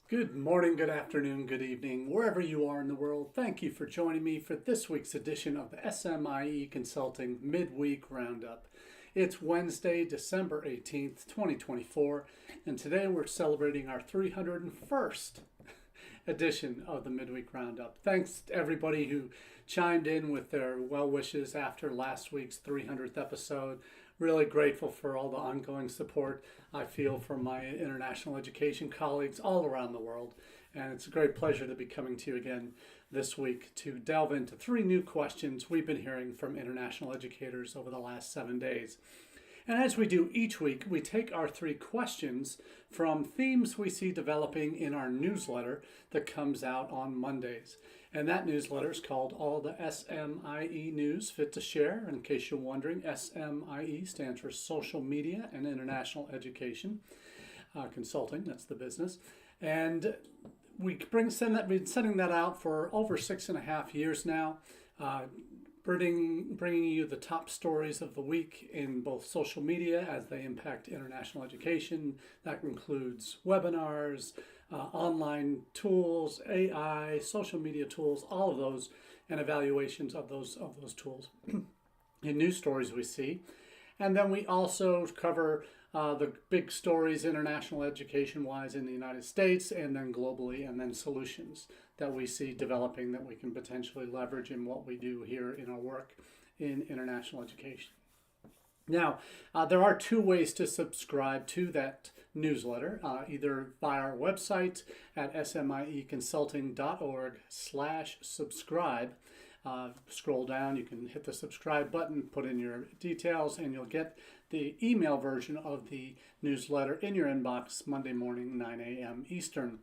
Good morning, good afternoon, good evening, wherever you are in the world. Thank you for joining me for this week's edition of the SMIE Consulting Midweek Roundup. It's Wednesday, December 18th, 2024, and today we're celebrating our 301st edition of the Midweek Roundup. Thanks to everybody who chimed in with their well wishes after last week's 300th episode. Really grateful for all the ongoing support I feel from my international education colleagues all around the world. And it's a great pleasure to be coming to you again this week to delve into three new questions we've been hearing from international educators over the last 7 days. And as we do each week, we take our three questions from themes we see developing in our newsletter that comes out on Mondays. And that newsletter is called All the SMIE News Fit to Share. In case you're wondering, SMIE stands for Social Media and International Education Consulting. That's the business. And been sending that out for over 6.5 years now. Bringing you the top stories of the week in both social media as they impact international education. That includes webinars, online tools, AI, social media tools, all of those, and evaluations of those tools in news stories we see. And then we also cover the big stories international education-wise in the United States and then globally, and then solutions that we see developing that we can potentially leverage in what we do here in our work in international education. Now, there are two ways to subscribe to that newsletter, either via our website at smieconsulting.org/subscribe. Scroll down, you can hit the subscribe button, put in your details, and you'll get the email version of the newsletter in your inbox Monday morning, 9 a.m. Eastern.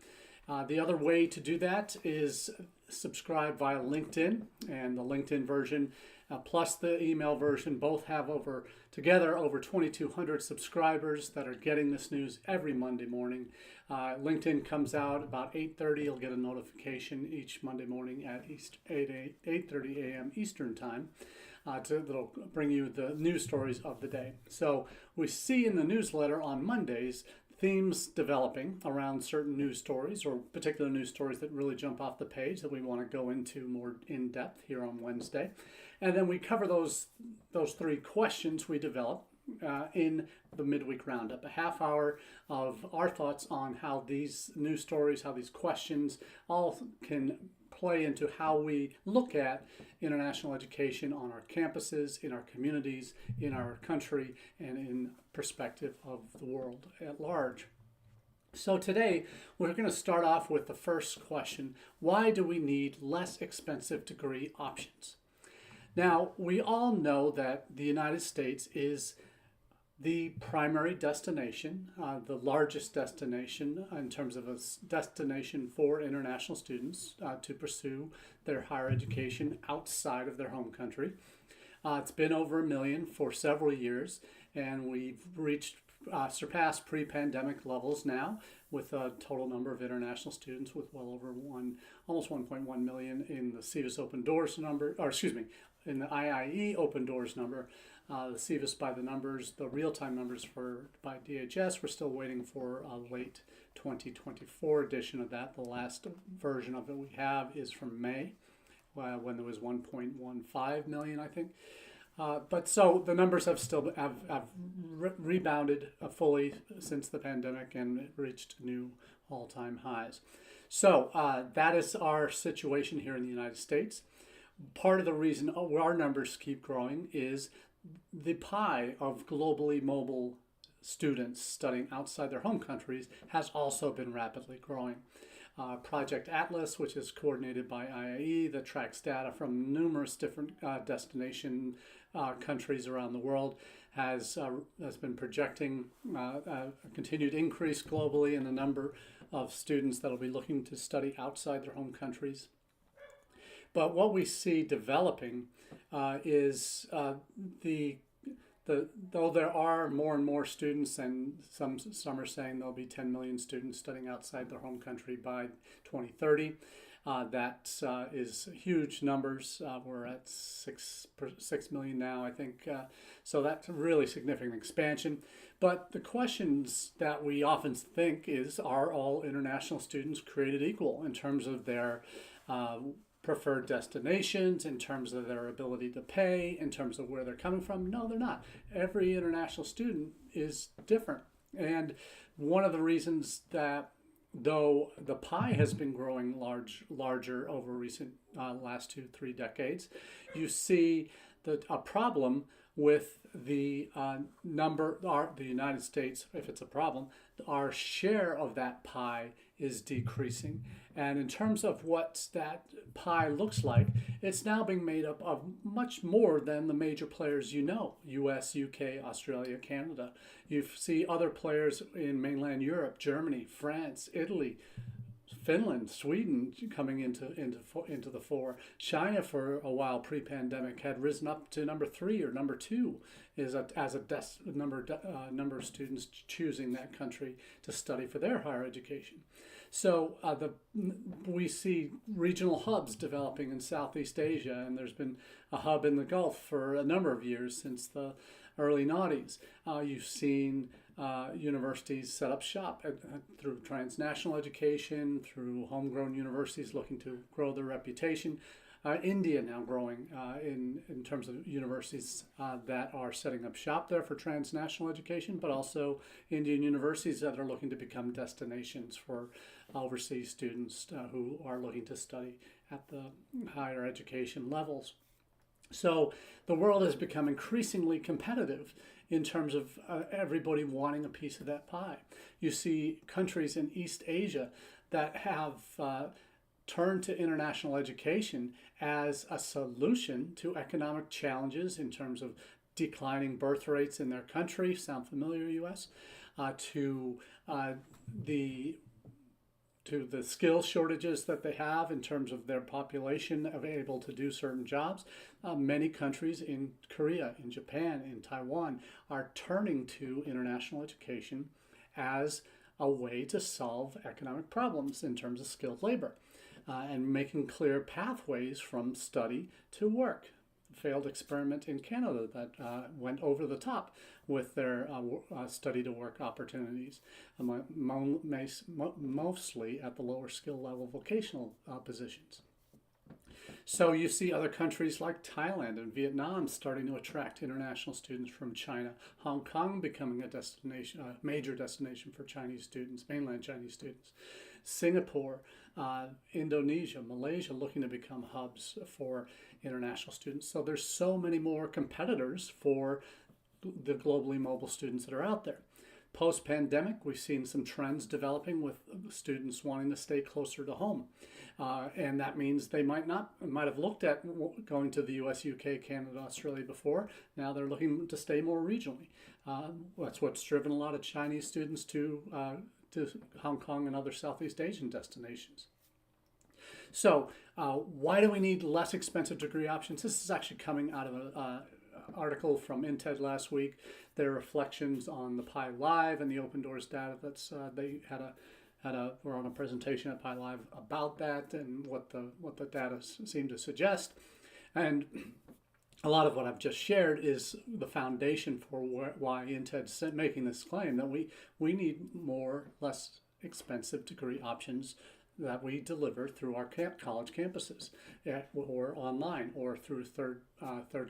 The other way to do that is subscribe via LinkedIn, and the LinkedIn version plus the email version both have together over 2,200 subscribers that are getting this news every Monday morning. LinkedIn comes out about 8:30. You'll get a notification each Monday morning at 8:30 a.m. Eastern time. That'll bring you the news stories of the day. So we see in the newsletter on Mondays themes developing around certain news stories or particular news stories that really jump off the page that we want to go into more in depth here on Wednesday. And then we cover those three questions we develop in the Midweek Roundup, a half hour of our thoughts on how these news stories, how these questions all can play into how we look at international education on our campuses, in our communities, in our country, and in perspective of the world at large. So today, we're going to start off with the first question: why do we need less expensive degree options? Now, we all know that the United States is the primary destination, the largest destination in terms of a destination for international students to pursue their higher education outside of their home country. It's been over 1 million for several years, and we've surpassed pre-pandemic levels now with a total number of international students with well over almost 1.1 million in the SEVIS Open Doors number, in the IIE Open Doors number. The SEVIS by the numbers, the real-time numbers by DHS, we're still waiting for a late 2024 edition of that. The last version of it we have is from May, when there was 1.15 million, I think. But so the numbers have rebounded fully since the pandemic and reached new all-time highs. So that is our situation here in the United States. Part of the reason our numbers keep growing is the pie of globally mobile students studying outside their home countries has also been rapidly growing. Project Atlas, which is coordinated by IIE, that tracks data from numerous different destination countries around the world, has been projecting a continued increase globally in the number of students that will be looking to study outside their home countries. But what we see developing is though there are more and more students, and some are saying there'll be 10 million students studying outside their home country by 2030, That is huge numbers. We're at 6 million now, I think. So that's a really significant expansion. But the questions that we often think is, are all international students created equal in terms of their preferred destinations, in terms of their ability to pay, in terms of where they're coming from? No, they're not. Every international student is different. And one of the reasons that, though the pie has been growing larger over recent last 2-3 decades, you see that a problem with the the United States, if it's a problem, our share of that pie is decreasing. And in terms of what that pie looks like, it's now being made up of much more than the major players US, UK, Australia, Canada. You see other players in mainland Europe, Germany, France, Italy, Finland, Sweden coming into the fore. China, for a while pre-pandemic, had risen up to number 3 or number 2 number of students choosing that country to study for their higher education. So we see regional hubs developing in Southeast Asia, and there's been a hub in the Gulf for a number of years since the early noughties. You've seen universities set up shop through transnational education, through homegrown universities looking to grow their reputation. India now growing in terms of universities that are setting up shop there for transnational education, but also Indian universities that are looking to become destinations for overseas students who are looking to study at the higher education levels. So the world has become increasingly competitive in terms of everybody wanting a piece of that pie. You see countries in East Asia that have turned to international education as a solution to economic challenges in terms of declining birth rates in their country. Sound familiar, US? To the skill shortages that they have in terms of their population of able to do certain jobs. Many countries in Korea, in Japan, in Taiwan are turning to international education as a way to solve economic problems in terms of skilled labor and making clear pathways from study to work. Failed experiment in Canada that went over the top with their study to work opportunities, mostly at the lower skill level vocational positions. So you see other countries like Thailand and Vietnam starting to attract international students from China. Hong Kong becoming a destination, a major destination for Chinese students, mainland Chinese students. Singapore, Indonesia, Malaysia looking to become hubs for international students. So there's so many more competitors for the globally mobile students that are out there. Post-pandemic, we've seen some trends developing with students wanting to stay closer to home. And that means they might have looked at going to the US, UK, Canada, Australia before. Now they're looking to stay more regionally. That's what's driven a lot of Chinese students to Hong Kong and other Southeast Asian destinations. So why do we need less expensive degree options? This is actually coming out of an article from INTED last week. Their reflections on the Pi Live and the Open Doors data. That's they were on a presentation at Pi Live about that and what the data seemed to suggest. And a lot of what I've just shared is the foundation for why INTED's making this claim that we need less expensive degree options that we deliver through our college campuses, or online, or through third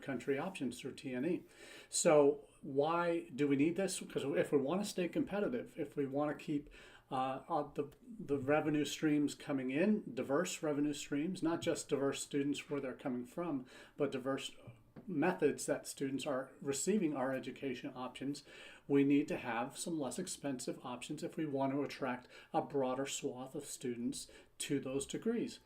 country options through TNE. So why do we need this? Because if we want to stay competitive, if we want to keep the revenue streams coming in, diverse revenue streams, not just diverse students where they're coming from, but diverse methods that students are receiving our education options, we need to have some less expensive options if we want to attract a broader swath of students to those degrees.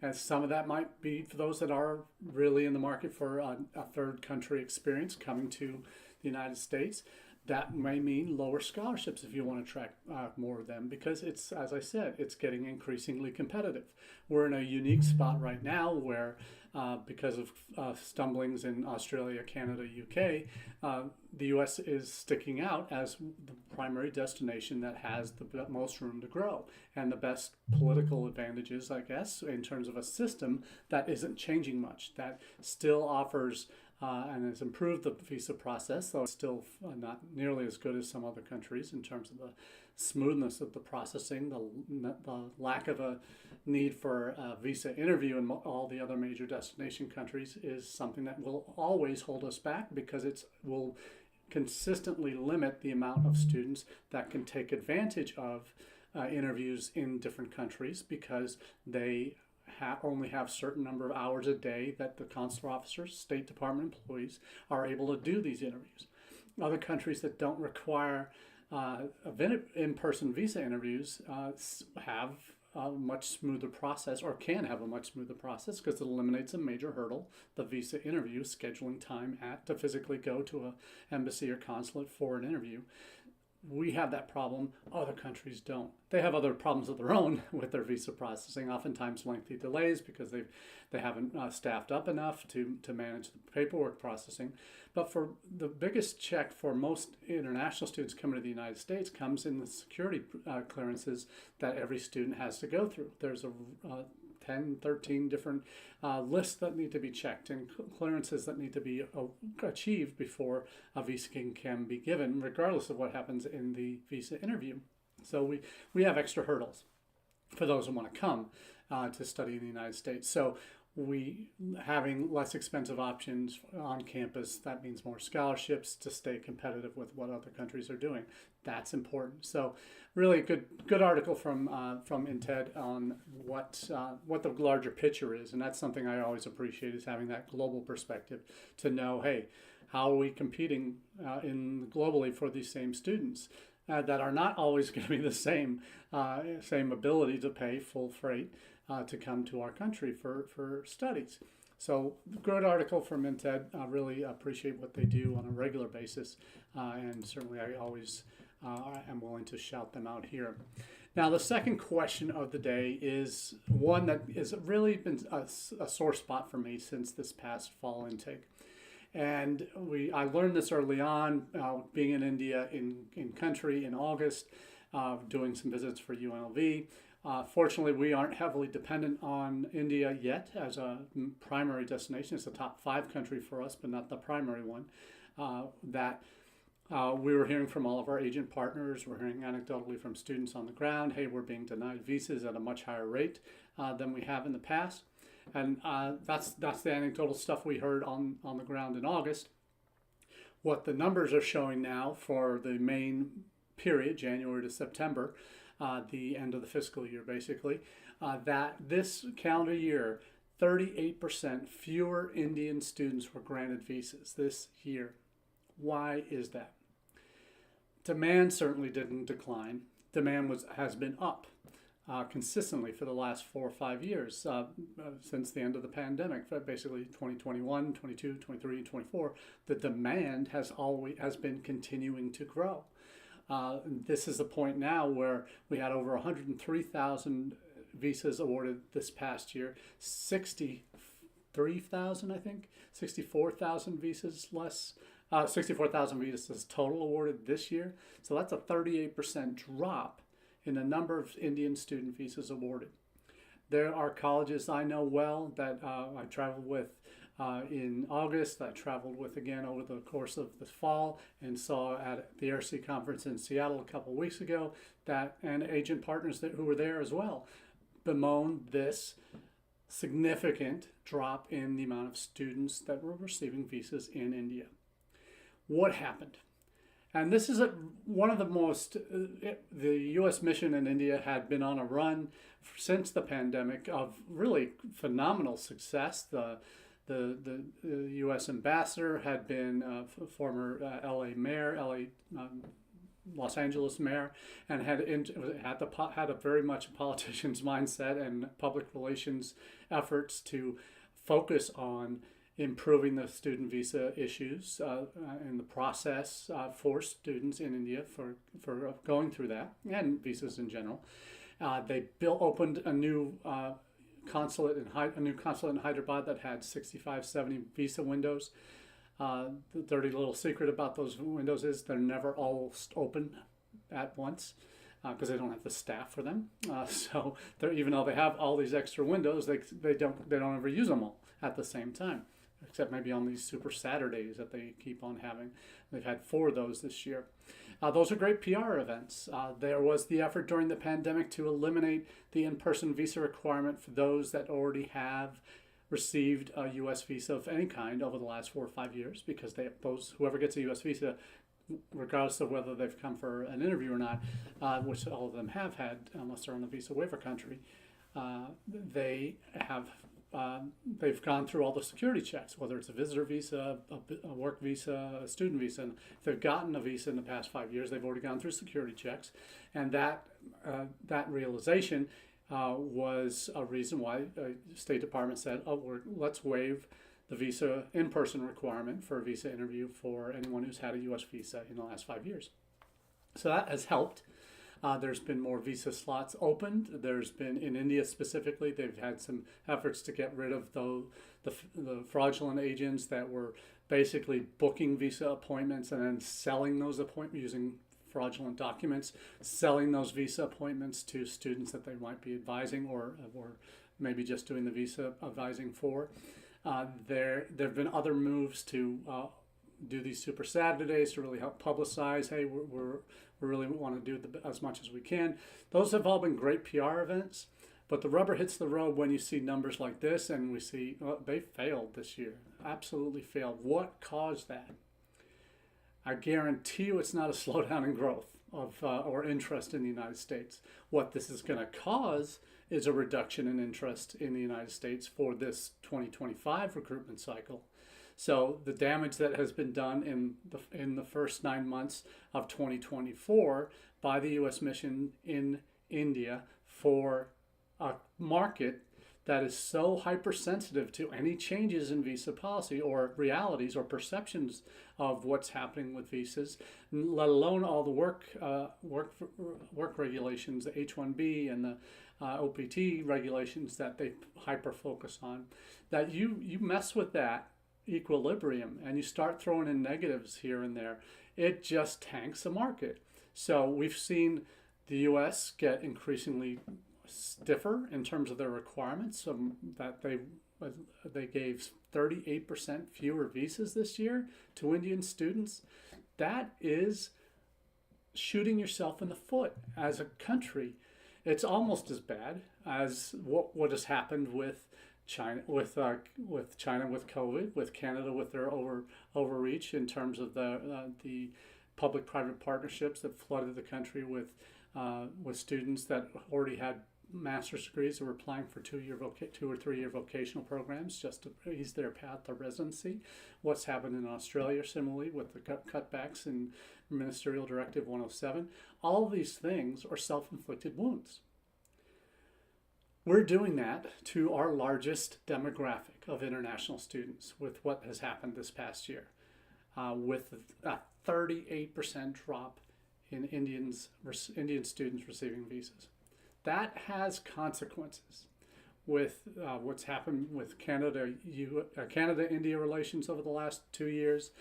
And some of that might be for those that are really in the market for a third country experience coming to the United States. That may mean lower scholarships if you want to attract more of them, because it's, as I said, it's getting increasingly competitive. We're in a unique spot right now where, because of stumblings in Australia, Canada, UK, the US is sticking out as the primary destination that has the most room to grow and the best political advantages, I guess, in terms of a system that isn't changing much, that still offers and has improved the visa process, though it's still not nearly as good as some other countries in terms of the smoothness of the processing, the lack of a need for a visa interview in all the other major destination countries is something that will always hold us back, because it will consistently limit the amount of students that can take advantage of interviews in different countries, because they only have a certain number of hours a day that the consular officers, State Department employees, are able to do these interviews. Other countries that don't require in-person visa interviews have a much smoother process, or can have a much smoother process, because it eliminates a major hurdle, the visa interview, scheduling time to physically go to an embassy or consulate for an interview. We have that problem. Other countries don't. They have other problems of their own with their visa processing, oftentimes lengthy delays because they haven't staffed up enough to manage the paperwork processing. But for the biggest check for most international students coming to the United States comes in the security clearances that every student has to go through. There's a 10, 13 different lists that need to be checked and clearances that need to be achieved before a visa can be given, regardless of what happens in the visa interview. So we have extra hurdles for those who want to come to study in the United States. So having less expensive options on campus, that means more scholarships to stay competitive with what other countries are doing. That's important. So really good article from INTED on what the larger picture is, and that's something I always appreciate, is having that global perspective to know, hey, how are we competing globally for these same students that are not always going to be the same ability to pay full freight to come to our country for studies. So good article from INTED. I really appreciate what they do on a regular basis, and certainly I always am willing to shout them out here. Now, the second question of the day is one that has really been a sore spot for me since this past fall intake. And I learned this early on, being in India in country in August, doing some visits for UNLV. Fortunately, we aren't heavily dependent on India yet as a primary destination. It's a top 5 country for us, but not the primary one. We were hearing from all of our agent partners. We're hearing anecdotally from students on the ground, hey, we're being denied visas at a much higher rate than we have in the past. And that's the anecdotal stuff we heard on the ground in August. What the numbers are showing now for the main period, January to September, the end of the fiscal year basically, that this calendar year, 38% fewer Indian students were granted visas this year. Why is that? Demand certainly didn't decline. Demand has been up consistently for the last 4 or 5 years since the end of the pandemic. For basically 2021, 22, 23, and 24, the demand has been continuing to grow. This is a point now where we had over 103,000 visas awarded this past year, 63,000, I think, 64,000 visas less. 64,000 visas total awarded this year. So that's a 38% drop in the number of Indian student visas awarded. There are colleges I know well that I traveled with in August. I traveled with again over the course of the fall and saw at the RC conference in Seattle a couple weeks ago and agent partners who were there as well bemoaned this significant drop in the amount of students that were receiving visas in India. What happened? And this is one of the most, the U.S. mission in India had been on a run since the pandemic of really phenomenal success. The U.S. ambassador had been former L.A. mayor, Los Angeles mayor, and had a very much a politician's mindset and public relations efforts to focus on improving the student visa issues and the process for students in India for going through that, and visas in general. They opened a new consulate in Hyderabad that had 65, 70 visa windows. The dirty little secret about those windows is they're never all open at once because they don't have the staff for them. So even though they have all these extra windows, they don't ever use them all at the same time, except maybe on these super Saturdays that they keep on having. They've had 4 of those this year. Those are great PR events. There was the effort during the pandemic to eliminate the in-person visa requirement for those that already have received a U.S. visa of any kind over the last 4 or 5 years, because whoever gets a U.S. visa, regardless of whether they've come for an interview or not, which all of them have had, unless they're in the visa waiver country, they've gone through all the security checks, whether it's a visitor visa, a work visa, a student visa. And if they've gotten a visa in the past 5 years, they've already gone through security checks, and that realization was a reason why the State Department said, let's waive the visa in-person requirement for a visa interview for anyone who's had a U.S. visa in the last 5 years. So that has helped. There's been more visa slots opened. There's been, in India specifically, they've had some efforts to get rid of the fraudulent agents that were basically booking visa appointments and then selling those appointments using fraudulent documents, selling those visa appointments to students that they might be advising or maybe just doing the visa advising for. There have been other moves to do these Super Saturdays to really help publicize, hey, we really want to do as much as we can. Those have all been great PR events, but the rubber hits the road when you see numbers like this and we see they failed this year, absolutely failed. What caused that? I guarantee you it's not a slowdown in growth or interest in the United States. What this is going to cause is a reduction in interest in the United States for this 2025 recruitment cycle. So the damage that has been done in the first 9 months of 2024 by the U.S. mission in India for a market that is so hypersensitive to any changes in visa policy or realities or perceptions of what's happening with visas, let alone all the work regulations, the H-1B and the OPT regulations that they hyper focus on, that you mess with that equilibrium and you start throwing in negatives here and there, it just tanks the market. So we've seen the U.S. get increasingly stiffer in terms of their requirements, that they gave 38% fewer visas this year to Indian students. That is shooting yourself in the foot as a country. It's almost as bad as what has happened with China, with COVID, with Canada with their overreach in terms of the public-private partnerships that flooded the country with students that already had master's degrees who were applying for 2 or 3 year vocational programs just to ease their path to residency. What's happened in Australia similarly with the cutbacks in Ministerial Directive 107. All of these things are self-inflicted wounds. We're doing that to our largest demographic of international students with what has happened this past year, with a 38% drop in Indian students receiving visas. That has consequences with what's happened with Canada-India relations over the last 2 years.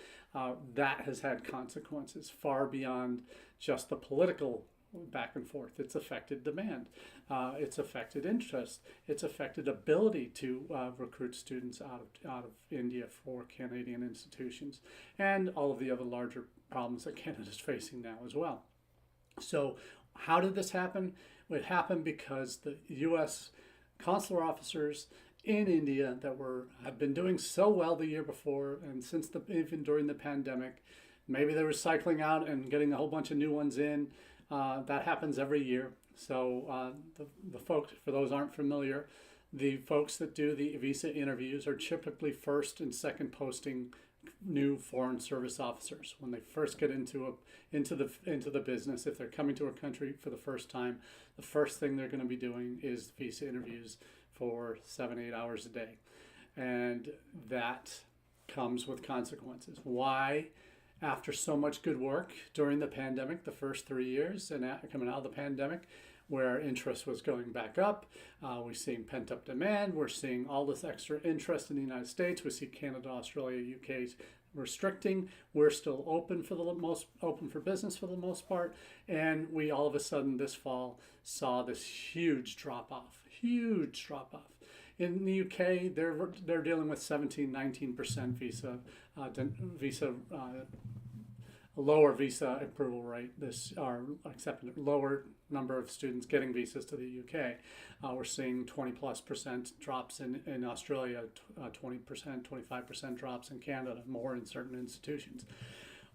That has had consequences far beyond just the political back and forth. It's affected demand. It's affected interest. It's affected ability to recruit students out of India for Canadian institutions, and all of the other larger problems that Canada is facing now as well. So how did this happen? It happened because the U.S. consular officers in India that had been doing so well the year before, and even during the pandemic, maybe they were cycling out and getting a whole bunch of new ones in. That happens every year. So the folks, for those aren't familiar, the folks that do the visa interviews are typically first and second posting new foreign service officers when they first get into the business. If they're coming to a country for the first time, the first thing they're going to be doing is visa interviews for 7-8 hours a day. And that comes with consequences. Why? After so much good work during the pandemic, the first 3 years, and coming out of the pandemic, where interest was going back up, we're seeing pent-up demand. We're seeing all this extra interest in the United States. We see Canada, Australia, UK restricting. We're still open for business for the most part, and we all of a sudden this fall saw this huge drop off. In the UK, they're dealing with 17-19% lower visa approval rate. Accepting lower number of students getting visas to the UK. We're seeing 20+% drops in Australia, 20%, 25% drops in Canada, more in certain institutions.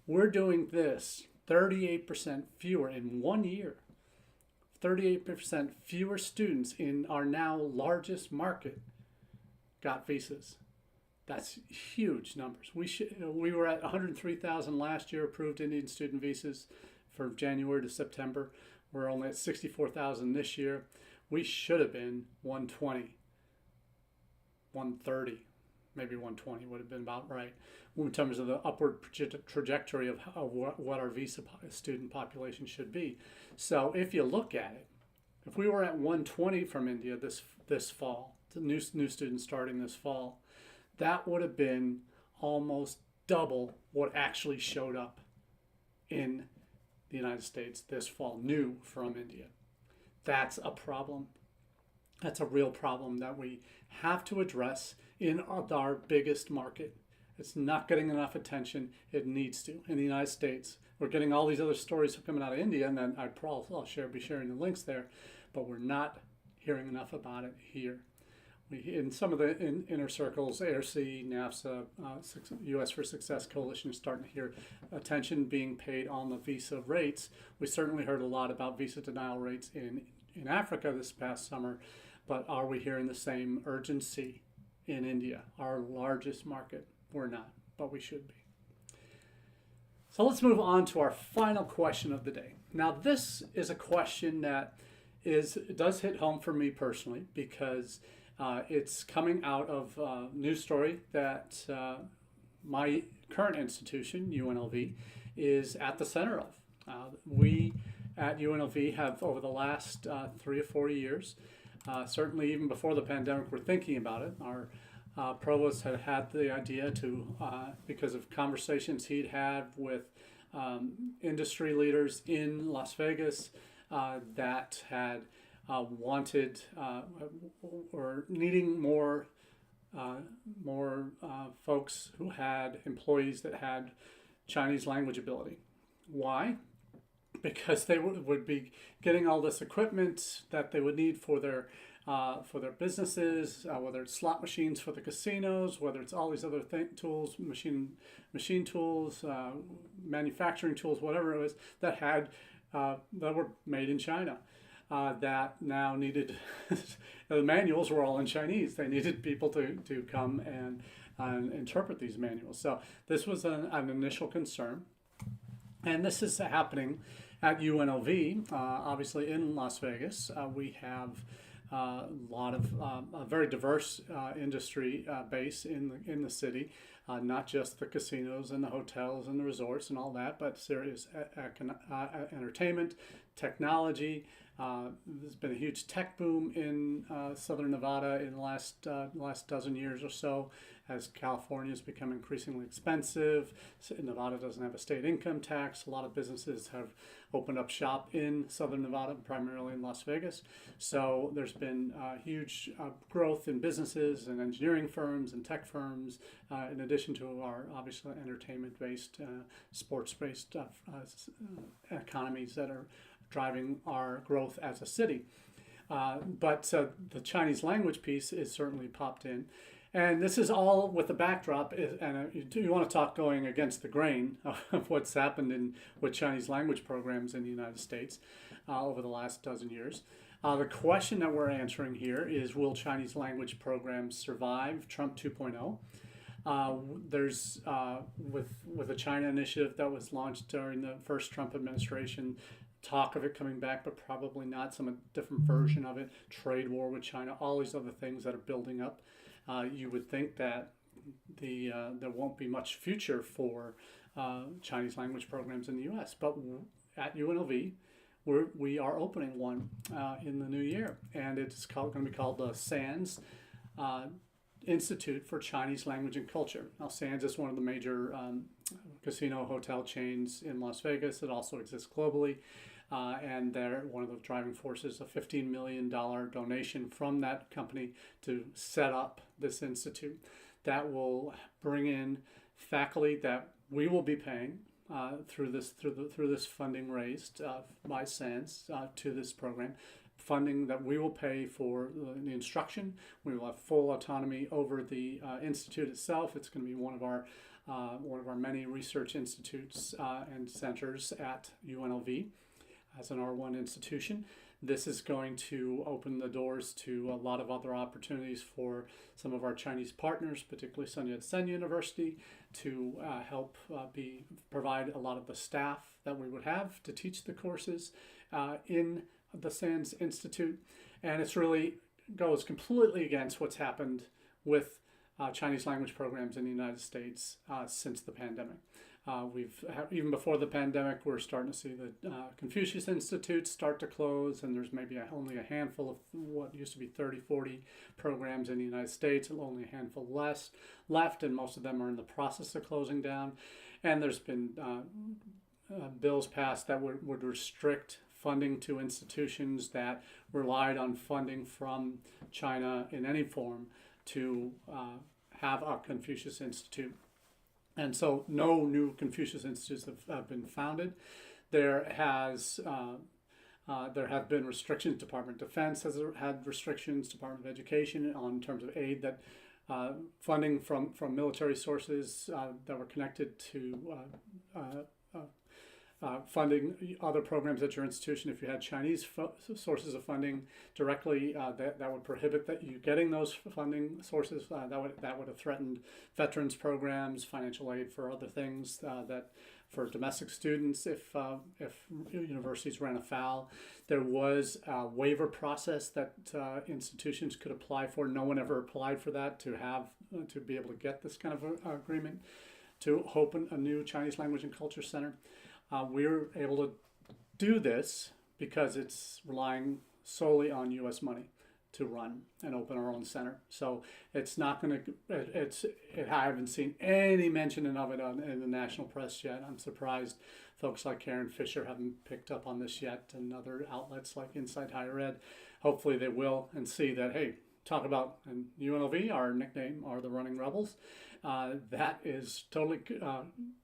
We're doing this 38% fewer in 1 year. 38% fewer students in our now largest market got visas. That's huge numbers. We were at 103,000 last year approved Indian student visas from January to September. We're only at 64,000 this year. We should have been 120, 130, maybe 120 would have been about right in terms of the upward trajectory of what our visa student population should be. So if you look at it, if we were at 120 from India this fall, the new students starting this fall, that would have been almost double what actually showed up in the United States this fall, new from India. That's a problem. That's a real problem that we have to address in our biggest market. It's not getting enough attention. It needs to. In the United States, we're getting all these other stories coming out of India, and then I'll be sharing the links there, but we're not hearing enough about it here. In some of the inner circles, ARC, NAFSA, U.S. for Success Coalition is starting to hear attention being paid on the visa rates. We certainly heard a lot about visa denial rates in Africa this past summer, but are we hearing the same urgency in India, our largest market? We're not, but we should be. So let's move on to our final question of the day. Now, this is a question that does hit home for me personally because it's coming out of a news story that my current institution, UNLV, is at the center of. We at UNLV have, over the last 3 or 4 years, certainly even before the pandemic, we're thinking about it. Our provost had the idea to, because of conversations he'd had with industry leaders in Las Vegas that had wanted or needing more folks who had employees that had Chinese language ability. Why? Because they would be getting all this equipment that they would need for their businesses, whether it's slot machines for the casinos, whether it's all these other tools, machine tools, manufacturing tools, whatever it was that were made in China. That now needed, the manuals were all in Chinese. They needed people to come and interpret these manuals. So this was an initial concern. And this is happening at UNLV, obviously in Las Vegas. We have a lot of a very diverse industry base in the city, not just the casinos and the hotels and the resorts and all that, but serious entertainment, technology. There's been a huge tech boom in Southern Nevada in the last dozen years or so, as California has become increasingly expensive. Nevada doesn't have a state income tax. A lot of businesses have opened up shop in Southern Nevada, primarily in Las Vegas. So there's been huge growth in businesses and engineering firms and tech firms, in addition to our obviously entertainment-based, sports-based economies that are driving our growth as a city. But the Chinese language piece is certainly popped in. And this is all with the backdrop, and you want to talk going against the grain of what's happened with Chinese language programs in the United States over the last dozen years. The question that we're answering here is, will Chinese language programs survive Trump 2.0? There's, with the China initiative that was launched during the first Trump administration, talk of it coming back, but probably not, some different version of it, trade war with China, all these other things that are building up. you would think that there won't be much future for Chinese language programs in the U.S. But at UNLV, we are opening one in the new year, and it's going to be called the SANS Institute for Chinese Language and Culture. Now, SANS is one of the major casino hotel chains in Las Vegas. It also exists globally, and they're one of the driving forces, a $15 million donation from that company to set up this institute that will bring in faculty that we will be paying through this funding raised by SANS to this program, funding that we will pay for the instruction. We will have full autonomy over the institute itself. It's going to be one of our many research institutes and centers at UNLV as an R1 institution. This is going to open the doors to a lot of other opportunities for some of our Chinese partners, particularly Sun Yat-sen University, to help provide a lot of the staff that we would have to teach the courses in the SANS Institute. And it's really goes completely against what's happened with Chinese language programs in the United States since the pandemic. Even before the pandemic, we're starting to see the Confucius Institutes start to close, and there's maybe only a handful of what used to be 30, 40 programs in the United States, and only a handful less left, and most of them are in the process of closing down. And there's been bills passed that would restrict funding to institutions that relied on funding from China in any form to have a Confucius Institute. And so no new Confucius Institutes have been founded. There have been restrictions. Department of Defense has had restrictions, Department of Education, on terms of aid that funding from military sources that were connected to funding other programs at your institution. If you had Chinese sources of funding directly, that would prohibit you getting those funding sources. That would have threatened veterans programs, financial aid for other things, that for domestic students if universities ran afoul. There was a waiver process that institutions could apply for. No one ever applied for that to be able to get this kind of agreement to open a new Chinese language and culture center. We're able to do this because it's relying solely on U.S. money to run and open our own center. So it's not going to, I haven't seen any mention of it in the national press yet. I'm surprised folks like Karen Fisher haven't picked up on this yet, and other outlets like Inside Higher Ed. Hopefully they will and see that, hey, talk about, and UNLV, our nickname are the Running Rebels. That is totally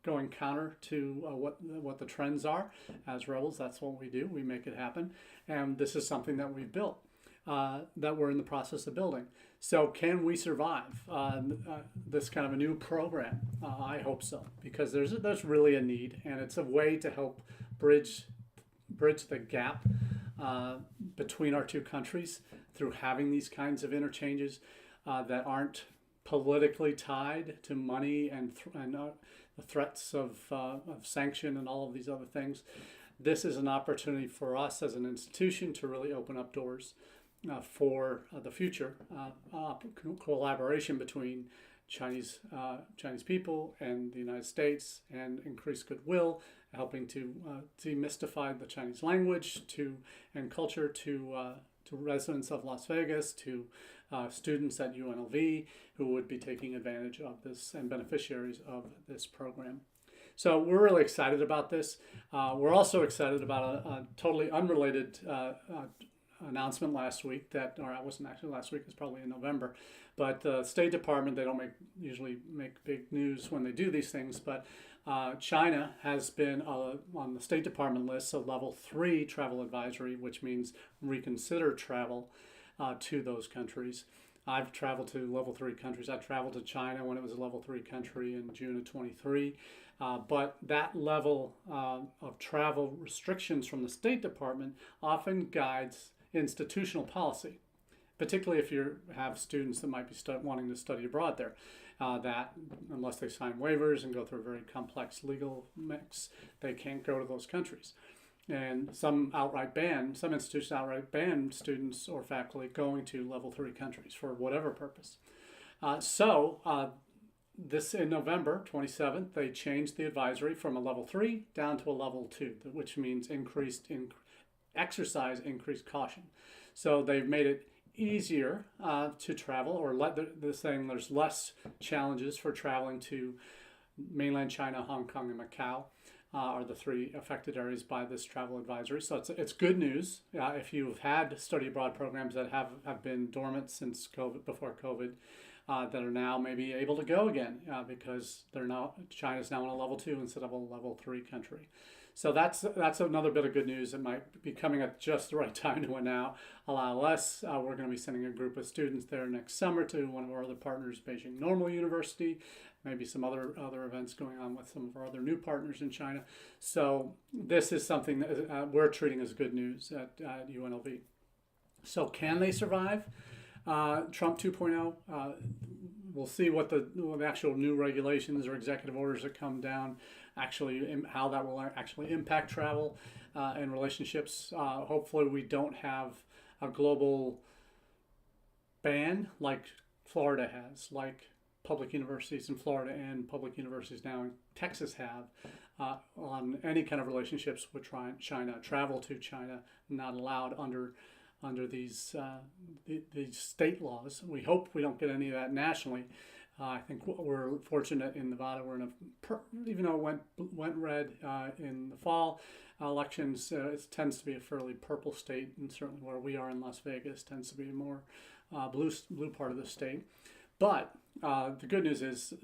going counter to what the trends are. As rebels, that's what we do. We make it happen. And this is something that we've built, that we're in the process of building. So can we survive this kind of a new program? I hope so, because there's really a need, and it's a way to help bridge the gap between our two countries through having these kinds of interchanges that aren't politically tied to money and the threats of sanction and all of these other things. This is an opportunity for us as an institution to really open up doors for the future collaboration between Chinese people and the United States, and increase goodwill, helping to demystify the Chinese language and culture to residents of Las Vegas, to students at UNLV who would be taking advantage of this and beneficiaries of this program. So we're really excited about this. We're also excited about a totally unrelated announcement last week it wasn't actually last week, it's probably in November, but the State Department, they don't usually make big news when they do these things, but China has been on the State Department list, a level 3 travel advisory, which means reconsider travel to those countries. I've traveled to level 3 countries. I traveled to China when it was a level 3 country in June of 23. But that level of travel restrictions from the State Department often guides institutional policy, particularly if you have students that might be wanting to study abroad there. That unless they sign waivers and go through a very complex legal mix, they can't go to those countries. And some institutions outright ban students or faculty going to level 3 countries for whatever purpose. This in November 27th, they changed the advisory from a level 3 down to a level 2, which means increased caution. So they've made it easier to travel, or they're saying there's less challenges for traveling to mainland China, Hong Kong, and Macau. Are the 3 affected areas by this travel advisory. So it's good news if you've had study abroad programs that have been dormant since before COVID, that are now maybe able to go again because China's now in a level 2 instead of a level 3 country. So that's another bit of good news that might be coming at just the right time to now allow us. We're going to be sending a group of students there next summer to one of our other partners, Beijing Normal University, maybe some other events going on with some of our other new partners in China. So this is something that we're treating as good news at UNLV. So can they survive Trump 2.0? We'll see what the actual new regulations or executive orders that come down how that will actually impact travel and relationships. Hopefully we don't have a global ban like Florida has, like public universities in Florida and public universities now in Texas have on any kind of relationships with China. Travel to China not allowed under these state laws. We hope we don't get any of that nationally. I think we're fortunate in Nevada. We're in even though it went red in the fall elections, it tends to be a fairly purple state, and certainly where we are in Las Vegas tends to be a more blue part of the state. But the good news is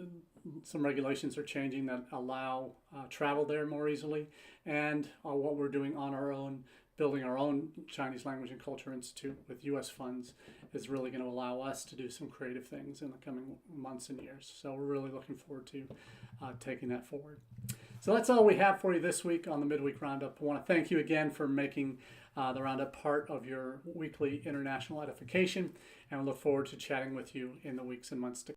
some regulations are changing that allow travel there more easily, and what we're doing on our own, building our own Chinese Language and Culture Institute with U.S. funds, is really going to allow us to do some creative things in the coming months and years. So we're really looking forward to taking that forward. So that's all we have for you this week on the Midweek Roundup. I want to thank you again for making the Roundup part of your weekly international edification, and we look forward to chatting with you in the weeks and months to come.